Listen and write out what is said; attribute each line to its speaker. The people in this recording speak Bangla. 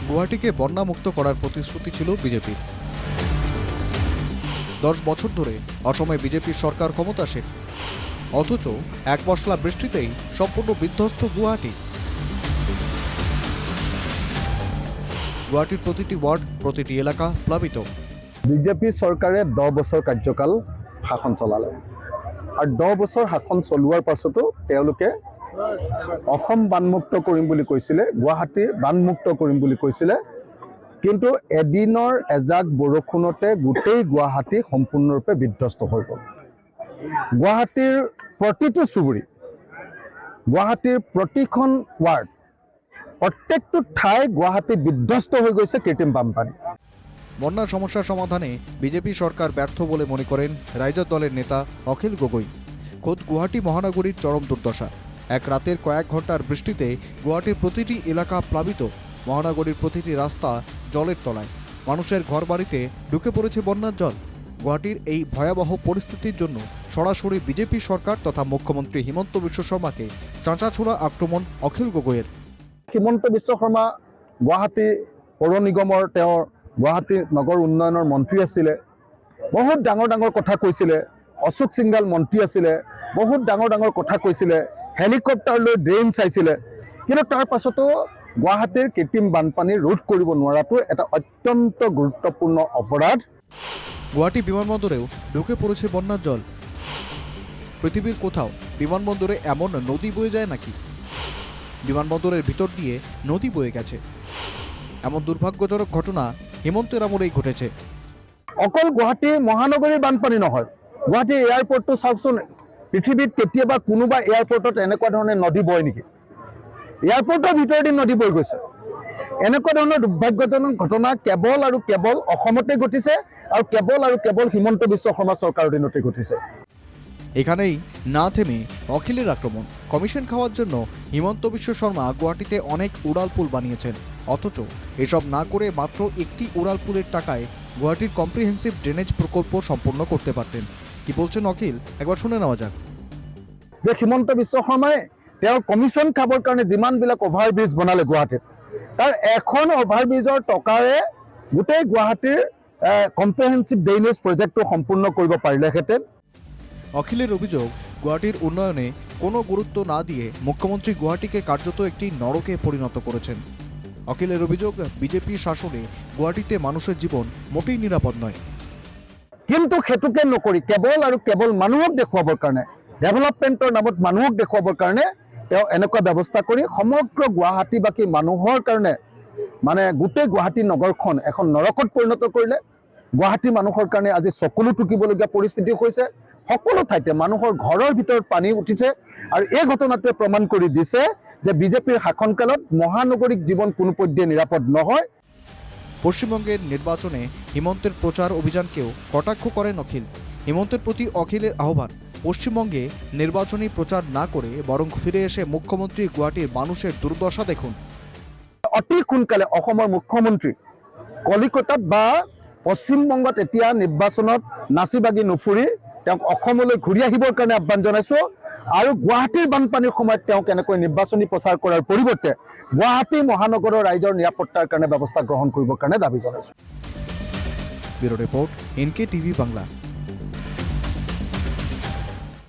Speaker 1: গুয়াহাটিকে বন্যামুক্ত করার প্রতিশ্রুতি ছিল বিজেপির। 10 বছর ধরে অসমে বিজেপির সরকার ক্ষমতাসীন, অথচ এক পশলা বৃষ্টিতেই সম্পূর্ণ বিধ্বস্ত গুয়াহাটি। গুয়াহাটির প্রতিটি ওয়ার্ড, প্রতিটি এলাকা প্লাবিত।
Speaker 2: বিজেপি চৰকাৰে 10 বছৰ কাৰ্যকাল শাসন চলালে আৰু 10 বছৰ শাসন চলোৱাৰ পাছতো তেওঁলোকে অসম বানমুক্ত কৰিম বুলি কৈছিলে, গুৱাহাটী বানমুক্ত কৰিম বুলি কৈছিলে, কিন্তু এদিনৰ এজাক বৰষুণতে গোটেই গুৱাহাটী সম্পূৰ্ণৰূপে বিধ্বস্ত হৈ গ'ল। গুৱাহাটীৰ প্ৰতিটো চুবুৰী, গুৱাহাটীৰ প্ৰতিখন ৱাৰ্ড, প্ৰত্যেকটো ঠাই গুৱাহাটী বিধ্বস্ত হৈ গৈছে কৃত্ৰিম বানপানী।
Speaker 1: বন্যা সমস্যার সমাধানে বিজেপি সরকার ব্যর্থ বলে মনে করেন রাইজর দলের নেতা অখিল গগৈ। খোদ গুয়াহাটি মহানগরীর চরম দুর্দশা। এক রাতের কয়েক ঘন্টার বৃষ্টিতে গুয়াহাটির প্রতিটি এলাকা প্লাবিত, মহানগরীর প্রতিটি রাস্তা জলের তলায়, মানুষের ঘরবাড়িতে ঢুকে পড়েছে বন্যার জল। গুয়াহাটির এই ভয়াবহ পরিস্থিতির জন্য সরাসরি বিজেপি সরকার তথা মুখ্যমন্ত্রী হিমন্ত বিশ্ব শর্মাকে চাঁচাছোড়া আক্রমণ অখিল গগৈয়ের।
Speaker 2: হিমন্ত বিশ্ব শৰ্মা গুৱাহাটী পৌৰ নিগমৰ তেওঁৰ গুৱাহাটী নগৰ উন্নয়নৰ মন্ত্ৰী আছিলে, বহুত ডাঙৰ ডাঙৰ কথা কৈছিলে। অশোক সিংঘাল মন্ত্ৰী আছিলে, বহুত ডাঙৰ ডাঙৰ কথা কৈছিলে, হেলিকপ্টাৰ লৈ ড্ৰেইন চাইছিলে, কিন্তু তাৰ পাছতো গুৱাহাটীৰ কৃত্ৰিম বানপানী ৰোধ কৰিব নোৱাৰাটো এটা অত্যন্ত গুৰুত্বপূৰ্ণ অপৰাধ।
Speaker 1: গুয়াহাটি বিমানবন্দরেও ঢুকে পড়েছে বন্যার জল। পৃথিবীর কোথাও বিমানবন্দরে এমন নদী বয়ে যায় নাকি? বিমানবন্দরের ভিতর দিয়ে নদী বয়ে গেছে। এমন দুর্ভাগ্যজনক ঘটনা হিমন্তের আমলেই ঘটেছে।
Speaker 2: অকল গুৱাহাটী মহানগৰীৰ বানপানী নহয়, গুৱাহাটী এয়াৰপৰ্টটো চাওকচোন, পৃথিৱীত কেতিয়াবা কোনোবা এয়াৰপৰ্টত এনেকুৱা ধৰণে নদী বয় নেকি? এয়াৰপৰ্টৰ ভিতৰেদি নদী বৈ গৈছে। এনেকুৱা ধৰণৰ দুৰ্ভাগ্যজনক ঘটনা কেৱল আৰু কেৱল অসমতে ঘটিছে আৰু কেৱল হিমন্ত বিশ্ব শৰ্মা চৰকাৰৰ দিনতে ঘটিছে।
Speaker 1: এখানেই না থেমে অখিলের আক্রমণ। কমিশন খাওয়ার জন্য হিমন্ত বিশ্ব শর্মা গুয়াহাটিতে অনেক উড়ালপুল বানিয়েছেন, অথচ এসব না করে মাত্র একটি উড়ালপুলের টাকায় গুয়াহাটির কম্প্রিহেন্সিভ ড্রেনেজ প্ৰকল্প সম্পূর্ণ করতে পারতেন। কি বলছেন অখিল, একবার শুনে নেওয়া যাক।
Speaker 2: যে হিমন্ত বিশ্ব শৰ্মাই তেওঁৰ কমিশন খাবৰ কাৰণে যিমানবিলাক অভাৰব্ৰিজ বনালে গুৱাহাটীত, তাৰ এখন অভাৰব্ৰিজৰ টকাৰে গোটেই গুৱাহাটীৰ কম্প্ৰিহেন্সিভ ড্ৰেইনেজ প্ৰজেক্টটো সম্পূৰ্ণ কৰিব পাৰিলেহেঁতেন।
Speaker 1: অখিলের অভিযোগ, গুয়াহাটির উন্নয়নে কোনো গুরুত্ব না দিয়ে মুখ্যমন্ত্রী গুয়াহাটিকে কার্যত একটি নরকে পরিণত করেছেন। অখিলের অভিযোগ, বিজেপি শাসনে গুয়াহাটিতে মানুষের জীবন মোটেই নিরাপদ নয়।
Speaker 2: কিন্তু সেইটোকে নকৰি কেৱল আৰু কেৱল মানুহক দেখুৱাবৰ কাৰণে, ডেভেলপমেণ্টৰ নামত মানুহক দেখুৱাবৰ কাৰণে তেওঁ এনেকুৱা ব্যৱস্থা কৰি সমগ্ৰ গুৱাহাটীবাসী মানুহৰ কাৰণে মানে গোটেই গুৱাহাটী নগৰখন এখন নৰকত পৰিণত কৰিলে। গুৱাহাটী মানুহৰ কাৰণে আজি চকুলো টুকিবলগীয়া পৰিস্থিতি হৈছে। সকলো ঠাইতে মানুহৰ ঘৰৰ ভিতৰত পানী উঠিছে আৰু এই ঘটনাটোৱে প্ৰমাণ কৰি দিছে যে বিজেপিৰ শাসনকালত মহানগৰীক জীৱন কোনো পধ্যে নিৰাপদ নহয়।
Speaker 1: পশ্চিমবঙ্গের নির্বাচনে হিমন্তের প্রচার অভিযানকেও কটাক্ষ করেন অখিল। হিমন্তের প্রতি অখিলের আহ্বান, পশ্চিমবঙ্গে নির্বাচনী প্রচার না করে বরং ফিরে এসে মুখ্যমন্ত্রী গুয়াহাটির মানুষের দুর্দশা দেখুন।
Speaker 2: অতি সোনকালে অসমৰ মুখ্যমন্ত্ৰী কলিকতাত বা পশ্চিমবংগত এতিয়া নিৰ্বাচনত নাচি বাগি নুফুৰি তেওঁক অসমলৈ ঘূৰি আহিবৰ কাৰণে আহ্বান জনাইছোঁ আৰু গুৱাহাটীৰ বানপানীৰ সময়ত তেওঁক এনেকৈ নিৰ্বাচনী প্ৰচাৰ কৰাৰ পৰিৱৰ্তে গুৱাহাটী মহানগৰৰ ৰাইজৰ নিৰাপত্তাৰ কাৰণে ব্যৱস্থা গ্ৰহণ কৰিবৰ কাৰণে দাবী জনাইছোঁ।
Speaker 1: Bureau report, NK TV Bangla.